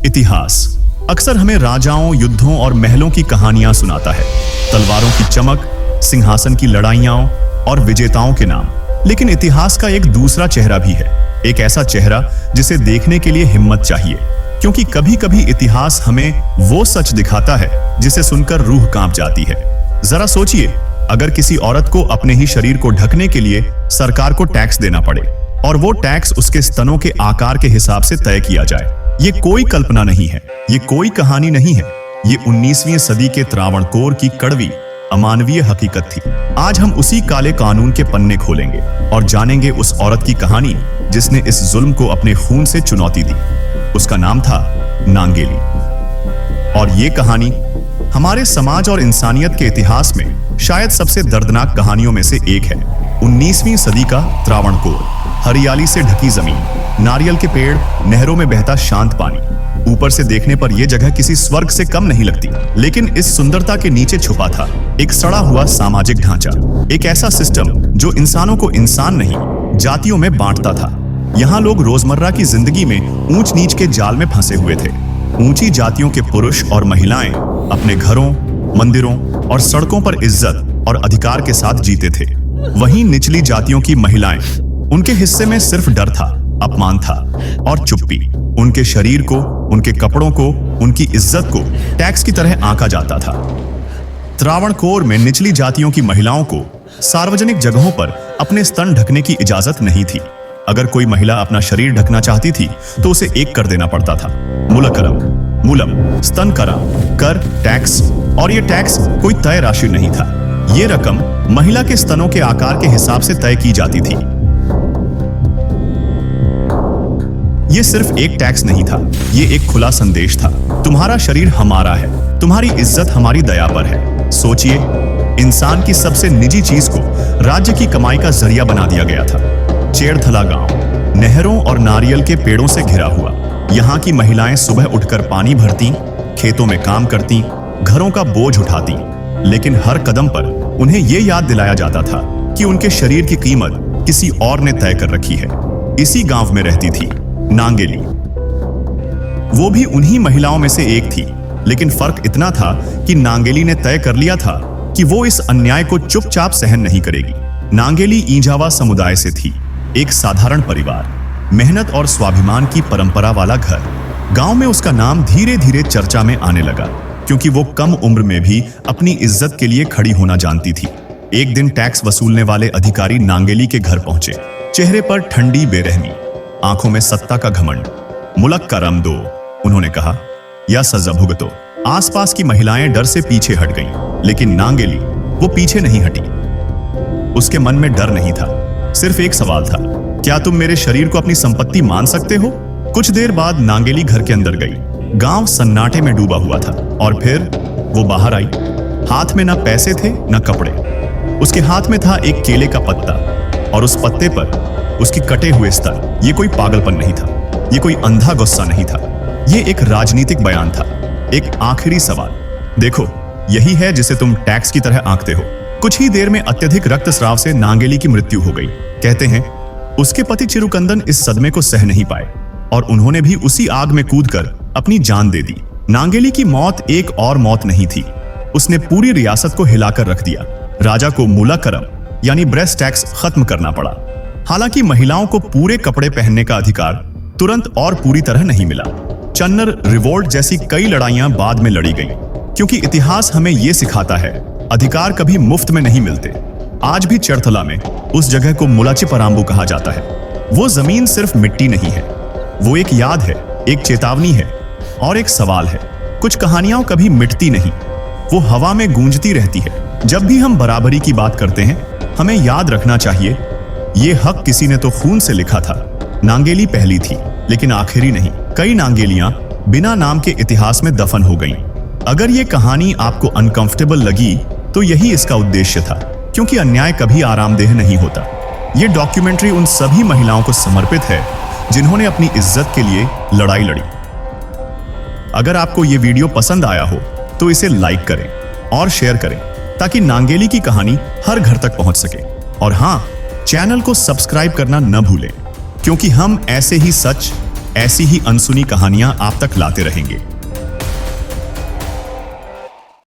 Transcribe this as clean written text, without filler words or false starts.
इतिहास अक्सर हमें राजाओं, युद्धों और महलों की कहानियां सुनाता है। तलवारों की चमक, सिंहासन की लड़ाइयां और विजेताओं के नाम। लेकिन इतिहास का एक दूसरा चेहरा भी है, एक ऐसा चेहरा जिसे देखने के लिए हिम्मत चाहिए, क्योंकि कभी-कभी इतिहास हमें वो सच दिखाता है जिसे सुनकर रूह कांप जाती है। जरा सोचिए, अगर किसी औरत को अपने ही शरीर को ढकने के लिए सरकार को टैक्स देना पड़े और वो टैक्स उसके स्तनों के आकार के हिसाब से तय किया जाए। ये कोई कल्पना नहीं है, ये कोई कहानी नहीं है, ये 19वीं सदी के त्रावणकोर की कड़वी अमानवीय हकीकत थी। आज हम उसी काले कानून के पन्ने खोलेंगे और जानेंगे उस औरत की कहानी जिसने इस जुल्म को अपने खून से चुनौती दी। उसका नाम था नांगेली। और ये कहानी हमारे समाज और इंसानियत के इतिहास में शायद सबसे दर्दनाक कहानियों में से एक है। 19वीं सदी का त्रावणकोर, हरियाली से ढकी जमीन, नारियल के पेड़, नहरों में बहता शांत पानी। ऊपर से देखने पर यह जगह किसी स्वर्ग से कम नहीं लगती, लेकिन इस सुंदरता के नीचे छुपा था एक सड़ा हुआ सामाजिक ढांचा, एक ऐसा सिस्टम जो इंसानों को इंसान नहीं, जातियों में बांटता था। यहाँ लोग रोजमर्रा की जिंदगी में ऊंच नीच के जाल में फंसे हुए थे। ऊंची जातियों के पुरुष और महिलाएं अपने घरों, मंदिरों और सड़कों पर इज्जत और अधिकार के साथ जीते थे। वहीं निचली जातियों की महिलाएं, उनके हिस्से में सिर्फ डर था, अपमान था और चुप्पी। उनके शरीर को, उनके कपड़ों को, उनकी इज्जत को टैक्स की तरह आंका जाता था। त्रावणकोर में निचली जातियों की महिलाओं को सार्वजनिक जगहों पर अपने स्तन ढकने की इजाजत नहीं थी। अगर कोई महिला अपना शरीर ढकना चाहती थी तो उसे एक कर देना पड़ता था, मुलकरम, मूलम, स्तन कर, टैक्स। और ये टैक्स कोई तय राशि नहीं था, ये रकम महिला के स्तनों के आकार के हिसाब से तय की जाती थी। ये सिर्फ एक टैक्स नहीं था, ये एक खुला संदेश था। तुम्हारा शरीर हमारा है, तुम्हारी इज्जत हमारी दया पर है। सोचिए, इंसान की सबसे निजी चीज को राज्य की कमाई का जरिया बना दिया गया था। चेड़थला गांव, नहरों और नारियल के पेड़ों से घिरा हुआ। यहाँ की महिलाएं सुबह उठकर पानी भरती, खेतों में काम करती, घरों का बोझ उठाती, लेकिन हर कदम पर उन्हें यह याद दिलाया जाता था कि उनके शरीर की कीमत किसी और ने तय कर रखी है। इसी गांव में रहती थी नांगेली। वो भी उन्हीं महिलाओं में से एक थी, लेकिन फर्क इतना था कि नांगेली ने तय कर लिया था कि वो इस अन्याय को चुपचाप सहन नहीं करेगी। नांगेली ईंजावा समुदाय से थी, एक साधारण परिवार, मेहनत और स्वाभिमान की परंपरा वाला घर। गांव में उसका नाम धीरे धीरे चर्चा में आने लगा, क्योंकि वो कम उम्र में भी अपनी इज्जत के लिए खड़ी होना जानती थी। एक दिन टैक्स वसूलने वाले अधिकारी नांगेली के घर पहुंचे। चेहरे पर ठंडी बेरहमी, आंखों में सत्ता का घमंड। मुलक का रम दो, उन्होंने कहा, या सजा भुगतो। आसपास की महिलाएं डर से पीछे हट गईं, लेकिन नांगेली वो पीछे नहीं हटी। उसके मन में डर नहीं था, सिर्फ एक सवाल था, क्या तुम मेरे शरीर को अपनी संपत्ति मान सकते हो? कुछ देर बाद नांगेली घर के अंदर गई। गांव सन्नाटे में डूबा हुआ था और फिर वो बाहर आई। हाथ में ना पैसे थे ना कपड़े। उसके हाथ में था एक केले का पत्ता और उस पत्ते पर उसकी कटे हुए स्तन। ये कोई पागलपन नहीं था, ये कोई अंधा गुस्सा नहीं था, ये एक राजनीतिक बयान था, एक आखिरी सवाल। देखो, यही है जिसे तुम टैक्स की तरह आंकते हो। कुछ ही देर में अत्यधिक रक्तस्राव से नांगेली की मृत्यु हो गई। कहते हैं उसके पति चिरुकंदन इस सदमे को सह नहीं पाए और उन्होंने भी उसी आग में कूदकर अपनी जान दे दी। नांगेली की मौत एक और मौत नहीं थी, उसने पूरी रियासत को हिलाकर रख दिया। राजा को मूलाकरम यानी ब्रेस्ट टैक्स खत्म करना पड़ा। हालांकि महिलाओं को पूरे कपड़े पहनने का अधिकार तुरंत और पूरी तरह नहीं मिला। चन्नर रिवोल्ट जैसी कई लड़ाइयां बाद में लड़ी गईं, क्योंकि इतिहास हमें यह सिखाता है, अधिकार कभी मुफ्त में नहीं मिलते। आज भी चेड़थला में उस जगह को मुलाचिपराम्बू कहा जाता है। वो जमीन सिर्फ मिट्टी नहीं है, वो एक याद है, एक चेतावनी है और एक सवाल है। कुछ कहानियां कभी मिटती नहीं, वो हवा में गूंजती रहती है। जब भी हम बराबरी की बात करते हैं, हमें याद रखना चाहिए, ये हक किसी ने तो खून से लिखा था। नांगेली पहली थी, लेकिन आखिरी नहीं। कई नांगेलियां बिना नाम के इतिहास में दफन हो गईं। अगर ये कहानी आपको अनकंफर्टेबल लगी तो यही इसका उद्देश्य था, क्योंकि अन्याय कभी आरामदेह नहीं होता। ये डॉक्यूमेंट्री उन सभी महिलाओं को समर्पित है जिन्होंने अपनी इज्जत के लिए लड़ाई लड़ी। अगर आपको ये वीडियो पसंद आया हो तो इसे लाइक करें और शेयर करें, ताकि नांगेली की कहानी हर घर तक पहुंच सके। और हाँ, चैनल को सब्सक्राइब करना न भूलें, क्योंकि हम ऐसे ही सच, ऐसी ही अनसुनी कहानियां आप तक लाते रहेंगे।